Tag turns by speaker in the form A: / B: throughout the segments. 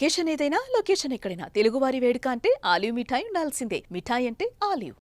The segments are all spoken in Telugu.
A: అకేషన్ ఏదైనా లొకేషన్ ఎక్కడైనా తెలుగువారి వేడుక అంటే ఆలివ్ మిఠాయి ఉండాల్సిందే. మిఠాయి అంటే ఆలివ్.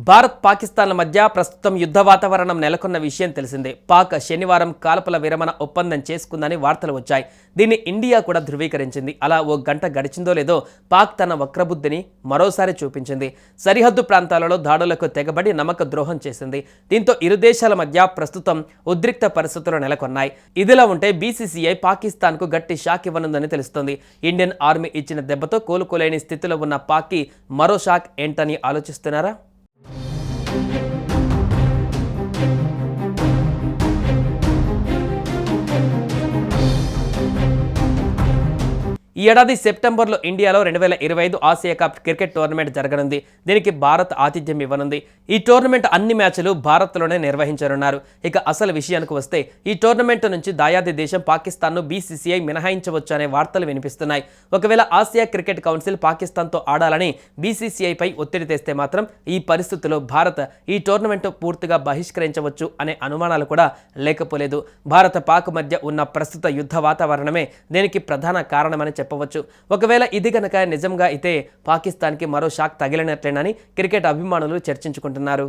B: భారత్ పాకిస్తాన్ల మధ్య ప్రస్తుతం యుద్ధ వాతావరణం నెలకొన్న విషయం తెలిసిందే. పాక్ శనివారం కాల్పుల విరమణ ఒప్పందం చేసుకుందని వార్తలు వచ్చాయి. దీన్ని ఇండియా కూడా ధృవీకరించింది. అలా ఓ గంట గడిచిందో లేదో పాక్ తన వక్రబుద్ధిని మరోసారి చూపించింది. సరిహద్దు ప్రాంతాలలో దాడులకు తెగబడి నమ్మక ద్రోహం చేసింది. దీంతో ఇరు దేశాల మధ్య ప్రస్తుతం ఉద్రిక్త పరిస్థితులు నెలకొన్నాయి. ఇదిలా ఉంటే బీసీసీఐ పాకిస్తాన్కు గట్టి షాక్ ఇవ్వనుందని తెలుస్తోంది. ఇండియన్ ఆర్మీ ఇచ్చిన దెబ్బతో కోలుకోలేని స్థితిలో ఉన్న పాక్కి మరో షాక్ ఏంటని ఆలోచిస్తున్నారా? ఈ ఏడాది సెప్టెంబర్లో ఇండియాలో 2025 ఆసియా కప్ క్రికెట్ టోర్నమెంట్ జరగనుంది. దీనికి భారత్ ఆతిథ్యం ఇవ్వనుంది. ఈ టోర్నమెంట్ అన్ని మ్యాచ్లు భారత్లోనే నిర్వహించనున్నారు. ఇక అసలు విషయానికి వస్తే ఈ టోర్నమెంట్ నుంచి దాయాది దేశం పాకిస్తాన్ను బీసీసీఐ మినహాయించవచ్చు అనే వార్తలు వినిపిస్తున్నాయి. ఒకవేళ ఆసియా క్రికెట్ కౌన్సిల్ పాకిస్తాన్తో ఆడాలని బీసీసీఐపై ఒత్తిడి తెస్తే మాత్రం ఈ పరిస్థితుల్లో భారత్ ఈ టోర్నమెంట్ పూర్తిగా బహిష్కరించవచ్చు అనే అనుమానాలు కూడా లేకపోలేదు. భారత పాక్ మధ్య ఉన్న ప్రస్తుత యుద్ధ వాతావరణమే దీనికి ప్రధాన కారణమని చెప్పవచ్చు. ఒకవేళ ఇది గనక నిజంగా అయితే పాకిస్తాన్కి మరో షాక్ తగిలినట్లేనని క్రికెట్ అభిమానులు చర్చించుకుంటున్నారు.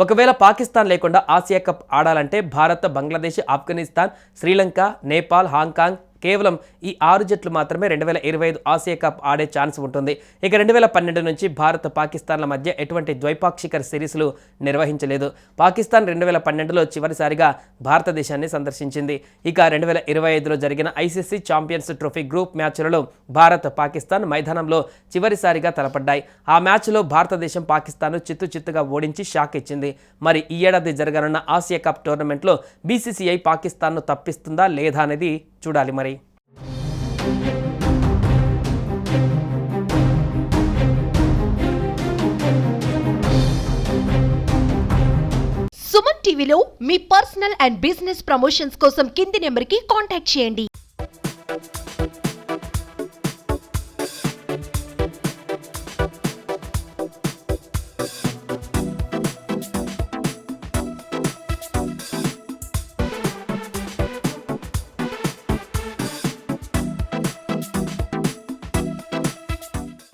B: ఒకవేళ పాకిస్తాన్ లేకుండా ఆసియా కప్ ఆడాలంటే భారత్, బంగ్లాదేశ్, ఆఫ్ఘనిస్తాన్, శ్రీలంక, నేపాల్, హాంకాంగ్ కేవలం ఈ 6 జట్లు మాత్రమే 2025 ఆసియా కప్ ఆడే ఛాన్స్ ఉంటుంది. ఇక 2012 నుంచి భారత్, పాకిస్తాన్ల మధ్య ఎటువంటి ద్వైపాక్షిక సిరీస్లు నిర్వహించలేదు. పాకిస్తాన్ 2012లో చివరిసారిగా భారతదేశాన్ని సందర్శించింది. ఇక 2025లో జరిగిన ఐసీసీ ఛాంపియన్స్ ట్రోఫీ గ్రూప్ మ్యాచ్లలో భారత్, పాకిస్తాన్ మైదానంలో చివరిసారిగా తలపడ్డాయి. ఆ మ్యాచ్లో భారతదేశం పాకిస్తాన్ను చిత్తుగా ఓడించి షాక్ ఇచ్చింది. మరి ఈ ఏడాది జరగనున్న ఆసియా కప్ టోర్నమెంట్లో బీసీసీఐ పాకిస్తాన్ను తప్పిస్తుందా లేదా అనేది చూడాలి. మరి
C: సుమన్ టీవీలో మీ పర్సనల్ అండ్ బిజినెస్ ప్రమోషన్స్ కోసం కింది నెంబర్కి కాంటాక్ట్ చేయండి.